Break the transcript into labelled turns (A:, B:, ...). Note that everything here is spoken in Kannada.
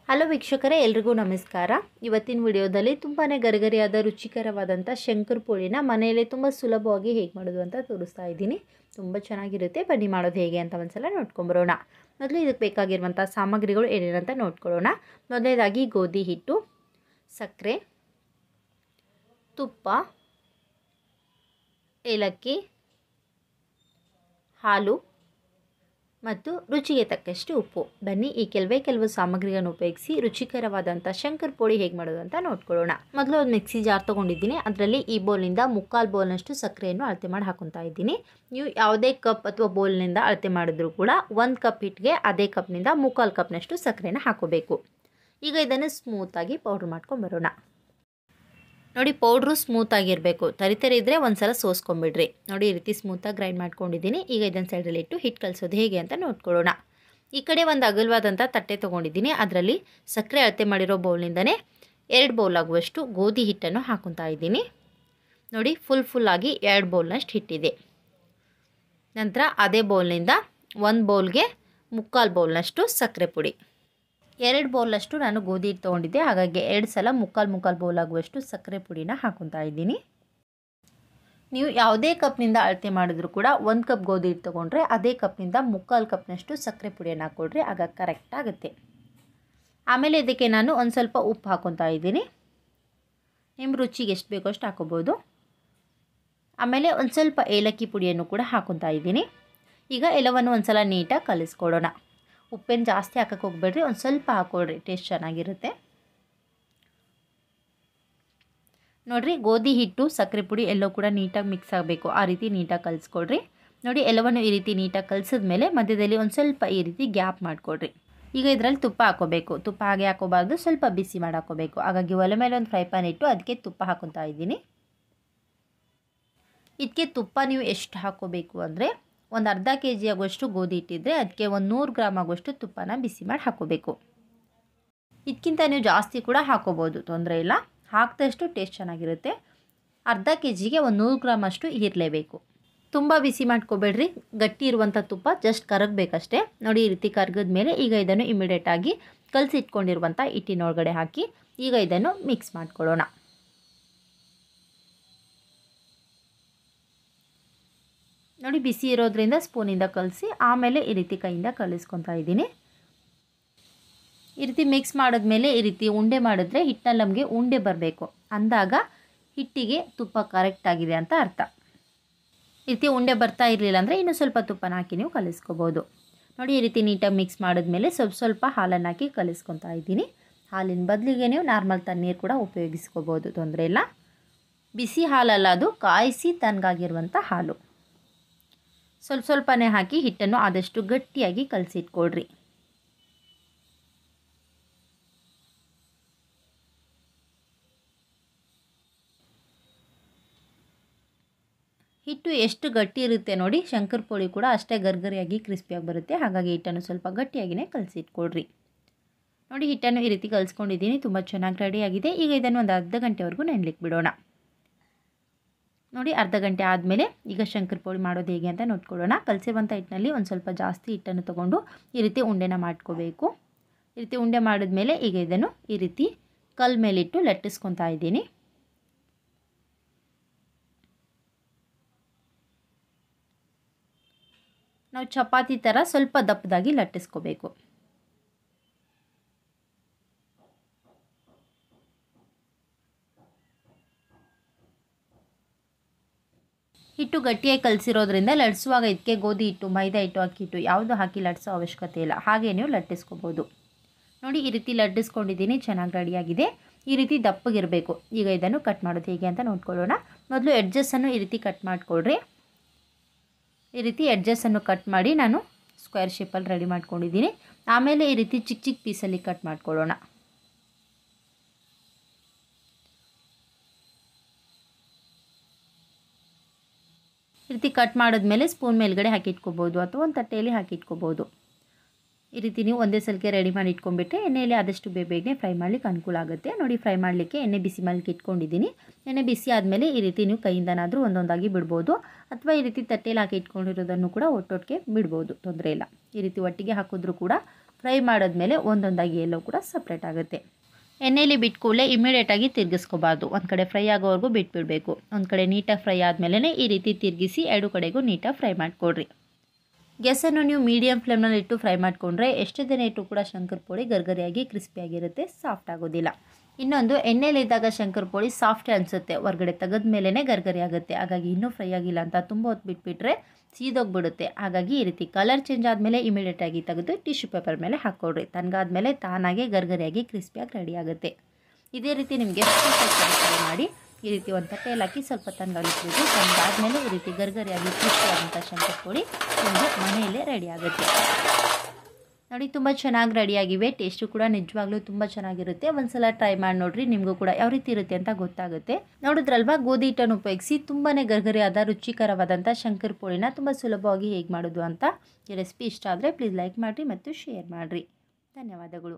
A: ಹಲೋ ವೀಕ್ಷಕರೇ, ಎಲ್ರಿಗೂ ನಮಸ್ಕಾರ. ಇವತ್ತಿನ ವಿಡಿಯೋದಲ್ಲಿ ತುಂಬಾ ಗರಿಗರಿಯಾದ ರುಚಿಕರವಾದಂಥ ಶಂಕರಪೋಳಿನ ಮನೆಯಲ್ಲೇ ತುಂಬ ಸುಲಭವಾಗಿ ಹೇಗೆ ಮಾಡೋದು ಅಂತ ತೋರಿಸ್ತಾ ಇದ್ದೀನಿ. ತುಂಬ ಚೆನ್ನಾಗಿರುತ್ತೆ. ಬನ್ನಿ ಮಾಡೋದು ಹೇಗೆ ಅಂತ ಒಂದ್ಸಲ ನೋಡ್ಕೊಂಬರೋಣ. ಮೊದಲು ಇದಕ್ಕೆ ಬೇಕಾಗಿರುವಂಥ ಸಾಮಗ್ರಿಗಳು ಏನೇನಂತ ನೋಡ್ಕೊಳ್ಳೋಣ. ಮೊದಲನೇದಾಗಿ ಗೋಧಿ ಹಿಟ್ಟು, ಸಕ್ಕರೆ, ತುಪ್ಪ, ಏಲಕ್ಕಿ, ಹಾಲು ಮತ್ತು ರುಚಿಗೆ ತಕ್ಕಷ್ಟು ಉಪ್ಪು. ಬನ್ನಿ ಈ ಕೆಲವು ಸಾಮಗ್ರಿಗಳನ್ನು ಉಪಯೋಗಿಸಿ ರುಚಿಕರವಾದಂಥ ಶಂಕರಪೋಳಿ ಹೇಗೆ ಮಾಡೋದು ಅಂತ ನೋಡ್ಕೊಳ್ಳೋಣ. ಮೊದಲು ಒಂದು ಮಿಕ್ಸಿ ಜಾರ್ ತೊಗೊಂಡಿದ್ದೀನಿ. ಅದರಲ್ಲಿ ಈ ಬೌಲ್ನಿಂದ 3/4 ಬೌಲ್ನಷ್ಟು ಸಕ್ಕರೆಯನ್ನು ಅಳತೆ ಮಾಡಿ ಹಾಕೊತಾ ಇದ್ದೀನಿ. ನೀವು ಯಾವುದೇ ಕಪ್ ಅಥವಾ ಬೌಲ್ನಿಂದ ಅಳತೆ ಮಾಡಿದ್ರೂ ಕೂಡ 1 ಕಪ್ ಹಿಟ್ಟಿಗೆ ಅದೇ ಕಪ್ನಿಂದ 3/4 ಕಪ್ನಷ್ಟು ಸಕ್ಕರೆನ ಹಾಕೋಬೇಕು. ಈಗ ಇದನ್ನು ಸ್ಮೂತಾಗಿ ಪೌಡ್ರ್ ಮಾಡ್ಕೊಂಬರೋಣ. ನೋಡಿ, ಪೌಡ್ರು ಸ್ಮೂತಾಗಿರಬೇಕು. ತರಿತರಿ ಇದ್ದರೆ ಒಂದು ಸಲ ಸೋಸ್ಕೊಂಬಿಡ್ರಿ. ನೋಡಿ, ಈ ರೀತಿ ಸ್ಮೂತಾಗಿ ಗ್ರೈಂಡ್ ಮಾಡ್ಕೊಂಡಿದ್ದೀನಿ. ಈಗ ಇದನ್ನು ಸೈಡಲ್ಲಿ ಇಟ್ಟು ಹಿಟ್ಟು ಕಲಿಸೋದು ಹೇಗೆ ಅಂತ ನೋಡ್ಕೊಳ್ಳೋಣ. ಈ ಕಡೆ ಒಂದು ಅಗಲವಾದಂಥ ತಟ್ಟೆ ತೊಗೊಂಡಿದ್ದೀನಿ. ಅದರಲ್ಲಿ ಸಕ್ಕರೆ ಅಳತೆ ಮಾಡಿರೋ ಬೌಲ್ನಿಂದನೇ 2 ಬೌಲ್ ಆಗುವಷ್ಟು ಗೋಧಿ ಹಿಟ್ಟನ್ನು ಹಾಕೊತಾ ಇದ್ದೀನಿ. ನೋಡಿ, ಫುಲ್ಲಾಗಿ 2 ಬೌಲ್ನಷ್ಟು ಹಿಟ್ಟಿದೆ. ನಂತರ ಅದೇ ಬೌಲ್ನಿಂದ 1 ಬೌಲ್ಗೆ 3/4 ಬೌಲ್ನಷ್ಟು ಸಕ್ಕರೆ ಪುಡಿ. 2 ಬೌಲಷ್ಟು ನಾನು ಗೋಧಿ ಹಿಟ್ಟು ತೊಗೊಂಡಿದ್ದೆ. ಹಾಗಾಗಿ 2 ಸಲ 3/4 ಬೌಲ್ ಆಗುವಷ್ಟು ಸಕ್ಕರೆ ಪುಡಿನ ಹಾಕೊತಾ ಇದ್ದೀನಿ. ನೀವು ಯಾವುದೇ ಕಪ್ನಿಂದ ಅಳತೆ ಮಾಡಿದ್ರೂ ಕೂಡ 1 ಕಪ್ ಗೋಧಿ ಹಿಟ್ಟು ತೊಗೊಂಡ್ರೆ ಅದೇ ಕಪ್ನಿಂದ 3/4 ಕಪ್ನಷ್ಟು ಸಕ್ಕರೆ ಪುಡಿಯನ್ನು ಹಾಕ್ಕೊಳ್ರಿ. ಆಗ ಕರೆಕ್ಟ್ ಆಗುತ್ತೆ. ಆಮೇಲೆ ಇದಕ್ಕೆ ನಾನು ಒಂದು ಸ್ವಲ್ಪ ಉಪ್ಪು ಹಾಕೊತಾ ಇದ್ದೀನಿ. ನಿಮ್ಮ ರುಚಿಗೆ ಎಷ್ಟು ಬೇಕೋ ಅಷ್ಟು ಹಾಕೋಬೋದು. ಆಮೇಲೆ ಒಂದು ಸ್ವಲ್ಪ ಏಲಕ್ಕಿ ಪುಡಿಯನ್ನು ಕೂಡ ಹಾಕೊತಾ ಇದ್ದೀನಿ. ಈಗ ಎಲ್ಲವನ್ನು ಒಂದು ಸಲ ನೀಟಾಗಿ ಕಲಿಸ್ಕೊಡೋಣ. ಉಪ್ಪೇನು ಜಾಸ್ತಿ ಹಾಕಕ್ಕೆ ಹೋಗ್ಬೇಡ್ರಿ, ಒಂದು ಸ್ವಲ್ಪ ಹಾಕ್ಕೊಳ್ರಿ, ಟೇಸ್ಟ್ ಚೆನ್ನಾಗಿರುತ್ತೆ. ನೋಡಿರಿ, ಗೋಧಿ ಹಿಟ್ಟು ಸಕ್ಕರೆ ಪುಡಿ ಎಲ್ಲೋ ಕೂಡ ನೀಟಾಗಿ ಮಿಕ್ಸ್ ಆಗಬೇಕು. ಆ ರೀತಿ ನೀಟಾಗಿ ಕಲಿಸ್ಕೊಳ್ರಿ. ನೋಡಿ, ಎಲ್ಲವನ್ನು ಈ ರೀತಿ ನೀಟಾಗಿ ಕಲಿಸಿದ್ಮೇಲೆ ಮಧ್ಯದಲ್ಲಿ ಒಂದು ಸ್ವಲ್ಪ ಈ ರೀತಿ ಗ್ಯಾಪ್ ಮಾಡಿಕೊಡ್ರಿ. ಈಗ ಇದರಲ್ಲಿ ತುಪ್ಪ ಹಾಕೋಬೇಕು. ತುಪ್ಪ ಹಾಗೆ ಹಾಕೋಬಾರ್ದು, ಸ್ವಲ್ಪ ಬಿಸಿ ಮಾಡಿ ಹಾಕೋಬೇಕು. ಹಾಗಾಗಿ ಒಲೆ ಮೇಲೆ ಒಂದು ಫ್ರೈ ಪ್ಯಾನ್ ಇಟ್ಟು ಅದಕ್ಕೆ ತುಪ್ಪ ಹಾಕೊತಾ ಇದ್ದೀನಿ. ಇದಕ್ಕೆ ತುಪ್ಪ ನೀವು ಎಷ್ಟು ಹಾಕೋಬೇಕು ಅಂದರೆ, ಒಂದು ಅರ್ಧ kg ಆಗುವಷ್ಟು ಗೋಧಿ ಹಿಟ್ಟಿದ್ರೆ ಅದಕ್ಕೆ ಒಂದು 100 ಗ್ರಾಮ್ ಆಗುವಷ್ಟು ತುಪ್ಪನ ಬಿಸಿ ಮಾಡಿ ಹಾಕೋಬೇಕು. ಇದಕ್ಕಿಂತ ನೀವು ಜಾಸ್ತಿ ಕೂಡ ಹಾಕೋಬೋದು, ತೊಂದರೆ ಇಲ್ಲ. ಹಾಕಿದಷ್ಟು ಟೇಸ್ಟ್ ಚೆನ್ನಾಗಿರುತ್ತೆ. ಅರ್ಧ kgಗೆ ಒಂದು 100 ಗ್ರಾಮ್ ಅಷ್ಟು ಇರಲೇಬೇಕು. ತುಂಬ ಬಿಸಿ ಮಾಡ್ಕೋಬೇಡ್ರಿ, ಗಟ್ಟಿ ಇರುವಂಥ ತುಪ್ಪ ಜಸ್ಟ್ ಕರಗಬೇಕಷ್ಟೇ. ನೋಡಿ, ಈ ರೀತಿ ಕರಗಿದ ಮೇಲೆ ಈಗ ಇದನ್ನು ಇಮಿಡಿಯೇಟಾಗಿ ಕಲಸಿಟ್ಕೊಂಡಿರುವಂಥ ಹಿಟ್ಟಿನೊಳಗಡೆ ಹಾಕಿ ಈಗ ಇದನ್ನು ಮಿಕ್ಸ್ ಮಾಡ್ಕೊಳ್ಳೋಣ. ನೋಡಿ, ಬಿಸಿ ಇರೋದ್ರಿಂದ ಸ್ಪೂನಿಂದ ಕಲಸಿ ಆಮೇಲೆ ಈ ರೀತಿ ಕೈಯಿಂದ ಕಲಿಸ್ಕೊತಾ ಇದ್ದೀನಿ. ಈ ರೀತಿ ಮಿಕ್ಸ್ ಮಾಡಿದ್ಮೇಲೆ ಈ ರೀತಿ ಉಂಡೆ ಮಾಡಿದ್ರೆ ಹಿಟ್ಟಿನಲ್ಲಿ ನಮಗೆ ಉಂಡೆ ಬರಬೇಕು. ಅಂದಾಗ ಹಿಟ್ಟಿಗೆ ತುಪ್ಪ ಕರೆಕ್ಟ್ ಆಗಿದೆ ಅಂತ ಅರ್ಥ. ಈ ರೀತಿ ಉಂಡೆ ಬರ್ತಾ ಇರಲಿಲ್ಲ ಅಂದರೆ ಇನ್ನೂ ಸ್ವಲ್ಪ ತುಪ್ಪನ ಹಾಕಿ ನೀವು ಕಲಿಸ್ಕೋಬೋದು. ನೋಡಿ, ಈ ರೀತಿ ನೀಟಾಗಿ ಮಿಕ್ಸ್ ಮಾಡಿದ್ಮೇಲೆ ಸ್ವಲ್ಪ ಹಾಲನ್ನು ಹಾಕಿ ಕಲಿಸ್ಕೊತಾ ಇದ್ದೀನಿ. ಹಾಲಿನ ಬದಲಿಗೆ ನೀವು ನಾರ್ಮಲ್ ತಣ್ಣೀರು ಕೂಡ ಉಪಯೋಗಿಸ್ಕೋಬೋದು, ತೊಂದರೆ ಇಲ್ಲ. ಬಿಸಿ ಹಾಲಲ್ಲ, ಅದು ಕಾಯಿಸಿ ತಣ್ಣಗಾಗಿರುವಂಥ ಹಾಲು. ಸ್ವಲ್ಪನೇ ಹಾಕಿ ಹಿಟ್ಟನ್ನು ಆದಷ್ಟು ಗಟ್ಟಿಯಾಗಿ ಕಲಸಿಟ್ಕೊಳ್ರಿ. ಹಿಟ್ಟು ಎಷ್ಟು ಗಟ್ಟಿ ಇರುತ್ತೆ ನೋಡಿ, ಶಂಕರಪೋಳಿ ಕೂಡ ಅಷ್ಟೇ ಗರ್ಗರಿಯಾಗಿ ಕ್ರಿಸ್ಪಿಯಾಗಿ ಬರುತ್ತೆ. ಹಾಗಾಗಿ ಹಿಟ್ಟನ್ನು ಸ್ವಲ್ಪ ಗಟ್ಟಿಯಾಗಿಯೇ ಕಲಸಿಟ್ಕೊಳ್ರಿ. ನೋಡಿ, ಹಿಟ್ಟನ್ನು ಈ ರೀತಿ ಕಲಿಸ್ಕೊಂಡಿದ್ದೀನಿ. ತುಂಬ ಚೆನ್ನಾಗಿ ರೆಡಿಯಾಗಿದೆ. ಈಗ ಇದನ್ನು ಒಂದು ಅರ್ಧ ಗಂಟೆವರೆಗೂ ನೆನೆಲಿಕ್ಕೆ ಬಿಡೋಣ. ನೋಡಿ, ಅರ್ಧ ಗಂಟೆ ಆದಮೇಲೆ ಈಗ ಶಂಕರಪೋಳಿ ಮಾಡೋದು ಹೇಗೆ ಅಂತ ನೋಡ್ಕೊಳ್ಳೋಣ. ಕಲಸಿರುವಂಥ ಹಿಟ್ಟಿನಲ್ಲಿ ಒಂದು ಸ್ವಲ್ಪ ಜಾಸ್ತಿ ಹಿಟ್ಟನ್ನು ತೊಗೊಂಡು ಈ ರೀತಿ ಉಂಡೆನ ಮಾಡ್ಕೋಬೇಕು. ಈ ರೀತಿ ಉಂಡೆ ಮಾಡಿದ್ಮೇಲೆ ಈಗ ಇದನ್ನು ಈ ರೀತಿ ಕಲ್ ಮೇಲಿಟ್ಟು ಲಟ್ಟಿಸ್ಕೊತಾ ಇದ್ದೀನಿ. ನಾವು ಚಪಾತಿ ಥರ ಸ್ವಲ್ಪ ದಪ್ಪದಾಗಿ ಲಟ್ಟಿಸ್ಕೋಬೇಕು. ಹಿಟ್ಟು ಗಟ್ಟಿಯಾಗಿ ಕಲಸಿರೋದ್ರಿಂದ ಲಟ್ಟಿಸುವಾಗ ಇದಕ್ಕೆ ಗೋಧಿ ಹಿಟ್ಟು, ಮೈದಾ ಹಿಟ್ಟು, ಅಕ್ಕಿ ಹಿಟ್ಟು ಯಾವುದು ಹಾಕಿ ಲಟ್ಟಿಸೋ ಅವಶ್ಯಕತೆ ಇಲ್ಲ. ಹಾಗೆ ನೀವು ಲಟ್ಟಿಸ್ಕೋಬೋದು. ನೋಡಿ, ಈ ರೀತಿ ಲಟ್ಟಿಸ್ಕೊಂಡಿದ್ದೀನಿ. ಚೆನ್ನಾಗಿ ರೆಡಿಯಾಗಿದೆ. ಈ ರೀತಿ ದಪ್ಪಗಿರಬೇಕು. ಈಗ ಇದನ್ನು ಕಟ್ ಮಾಡೋದು ಹೇಗೆ ಅಂತ ನೋಡ್ಕೊಳ್ಳೋಣ. ಮೊದಲು ಎಡ್ಜಸ್ಸನ್ನು ಈ ರೀತಿ ಕಟ್ ಮಾಡಿಕೊಳ್ರಿ. ಈ ರೀತಿ ಎಡ್ಜಸ್ಸನ್ನು ಕಟ್ ಮಾಡಿ ನಾನು ಸ್ಕ್ವೇರ್ ಶೇಪಲ್ಲಿ ರೆಡಿ ಮಾಡ್ಕೊಂಡಿದ್ದೀನಿ. ಆಮೇಲೆ ಈ ರೀತಿ ಚಿಕ್ಕ ಚಿಕ್ಕ ಪೀಸಲ್ಲಿ ಕಟ್ ಮಾಡ್ಕೊಳ್ಳೋಣ. ಈ ರೀತಿ ಕಟ್ ಮಾಡಿದ್ಮೇಲೆ ಸ್ಪೂನ್ ಮೇಲ್ಗಡೆ ಹಾಕಿಟ್ಕೋಬೋದು ಅಥವಾ ಒಂದು ತಟ್ಟೆಯಲ್ಲಿ ಹಾಕಿಟ್ಕೋಬೋದು. ಈ ರೀತಿ ನೀವು ಒಂದೇ ಸಲಕ್ಕೆ ರೆಡಿ ಮಾಡಿ ಇಟ್ಕೊಂಡ್ಬಿಟ್ರೆ ಎಣ್ಣೆಯಲ್ಲಿ ಆದಷ್ಟು ಬೇಗನೆ ಫ್ರೈ ಮಾಡಲಿಕ್ಕೆ ಅನುಕೂಲ ಆಗುತ್ತೆ. ನೋಡಿ, ಫ್ರೈ ಮಾಡಲಿಕ್ಕೆ ಎಣ್ಣೆ ಬಿಸಿ ಮಾಡಲಿಕ್ಕೆ ಇಟ್ಕೊಂಡಿದ್ದೀನಿ. ಎಣ್ಣೆ ಬಿಸಿ ಆದಮೇಲೆ ಈ ರೀತಿ ನೀವು ಕೈಯಿಂದನಾದರೂ ಒಂದೊಂದಾಗಿ ಬಿಡ್ಬೋದು, ಅಥವಾ ಈ ರೀತಿ ತಟ್ಟೆಯಲ್ಲಿ ಹಾಕಿ ಇಟ್ಕೊಂಡಿರೋದನ್ನು ಕೂಡ ಒಟ್ಟೊಟ್ಟಿಗೆ ಬಿಡ್ಬೋದು, ತೊಂದರೆ ಇಲ್ಲ. ಈ ರೀತಿ ಒಟ್ಟಿಗೆ ಹಾಕಿದ್ರೂ ಕೂಡ ಫ್ರೈ ಮಾಡಿದ್ಮೇಲೆ ಒಂದೊಂದಾಗಿ ಎಲ್ಲವೂ ಕೂಡ ಸಪ್ರೇಟ್ ಆಗುತ್ತೆ. ಎಣ್ಣೆಯಲ್ಲಿ ಬಿಟ್ಟು ಕೂಡಲೇ ಇಮಿಡಿಯೇಟಾಗಿ ತಿರುಗಿಸ್ಕೋಬಾರ್ದು. ಒಂದು ಕಡೆ ಫ್ರೈ ಆಗೋವರೆಗೂ ಬಿಟ್ಬಿಡಬೇಕು. ಒಂದು ಕಡೆ ನೀಟಾಗಿ ಫ್ರೈ ಆದಮೇಲೆ ಈ ರೀತಿ ತಿರುಗಿಸಿ ಎರಡು ಕಡೆಗೂ ನೀಟಾಗಿ ಫ್ರೈ ಮಾಡಿಕೊಡ್ರಿ. ಗ್ಯಾಸನ್ನು ನೀವು ಮೀಡಿಯಮ್ ಫ್ಲೇಮ್ನಲ್ಲಿ ಇಟ್ಟು ಫ್ರೈ ಮಾಡಿಕೊಂಡ್ರೆ ಎಷ್ಟೇ ದಿನ ಇಟ್ಟು ಕೂಡ ಶಂಕರ್ ಪೋಳಿ ಗರ್ಗರಿಯಾಗಿ ಕ್ರಿಸ್ಪಿಯಾಗಿರುತ್ತೆ, ಸಾಫ್ಟ್ ಆಗೋದಿಲ್ಲ. ಇನ್ನೊಂದು, ಎಣ್ಣೆಲಿದ್ದಾಗ ಶಂಕರ್ ಪೋಳಿ ಸಾಫ್ಟೇ ಅನಿಸುತ್ತೆ, ಹೊರಗಡೆ ತೆಗೆದ ಮೇಲೇ ಗರ್ಗರಿ ಆಗುತ್ತೆ. ಹಾಗಾಗಿ ಇನ್ನೂ ಫ್ರೈ ಆಗಿಲ್ಲ ಅಂತ ತುಂಬ ಹೊತ್ತು ಬಿಟ್ಬಿಟ್ರೆ ಸೀದೋಗ್ಬಿಡುತ್ತೆ. ಹಾಗಾಗಿ ಈ ರೀತಿ ಕಲರ್ ಚೇಂಜ್ ಆದಮೇಲೆ ಇಮಿಡಿಯೇಟಾಗಿ ತೆಗೆದು ಟಿಶ್ಯೂ ಪೇಪರ್ ಮೇಲೆ ಹಾಕ್ಕೊಡ್ರಿ. ತಣ್ಣಗಾದ್ಮೇಲೆ ತಾನಾಗೆ ಗರ್ಗರಿಯಾಗಿ ಕ್ರಿಸ್ಪಿಯಾಗಿ ರೆಡಿ ಆಗುತ್ತೆ. ಇದೇ ರೀತಿ ನಿಮಗೆ ಫ್ರೈ ಮಾಡಿ ಈ ರೀತಿ ಒಂದು ತಟ್ಟೆಯಲ್ಲಿ ಹಾಕಿ ಸ್ವಲ್ಪ ತಣ್ಣಗಾಗಿಟ್ಬಿಟ್ಟು ತಣ್ಣಗಾದ್ಮೇಲೆ ಈ ರೀತಿ ಗರ್ಗರಿಯಾಗಿ ಕ್ರಿಸ್ಪಿಯಾದಂಥ ಶಂಕರ್ ಪೋಳಿ ನಿಮಗೆ ಮನೆಯಲ್ಲೇ ರೆಡಿ ಆಗುತ್ತೆ. ನೋಡಿ, ತುಂಬ ಚೆನ್ನಾಗಿ ರೆಡಿಯಾಗಿವೆ. ಟೇಸ್ಟು ಕೂಡ ನಿಜವಾಗ್ಲೂ ತುಂಬ ಚೆನ್ನಾಗಿರುತ್ತೆ. ಒಂದ್ಸಲ ಟ್ರೈ ಮಾಡಿ ನೋಡಿರಿ, ನಿಮಗೂ ಕೂಡ ಯಾವ ರೀತಿ ಇರುತ್ತೆ ಅಂತ ಗೊತ್ತಾಗುತ್ತೆ. ನೋಡಿದ್ರಲ್ವಾ, ಗೋಧಿ ಹಿಟ್ಟನ್ನು ಉಪಯೋಗಿಸಿ ತುಂಬಾ ಗರ್ಗರಿಯಾದ ರುಚಿಕರವಾದಂಥ ಶಂಕರ್ ಪೋಳಿನ ತುಂಬ ಸುಲಭವಾಗಿ ಹೇಗೆ ಮಾಡೋದು ಅಂತ. ಈ ರೆಸಿಪಿ ಇಷ್ಟ ಆದರೆ ಪ್ಲೀಸ್ ಲೈಕ್ ಮಾಡಿರಿ ಮತ್ತು ಶೇರ್ ಮಾಡಿರಿ. ಧನ್ಯವಾದಗಳು.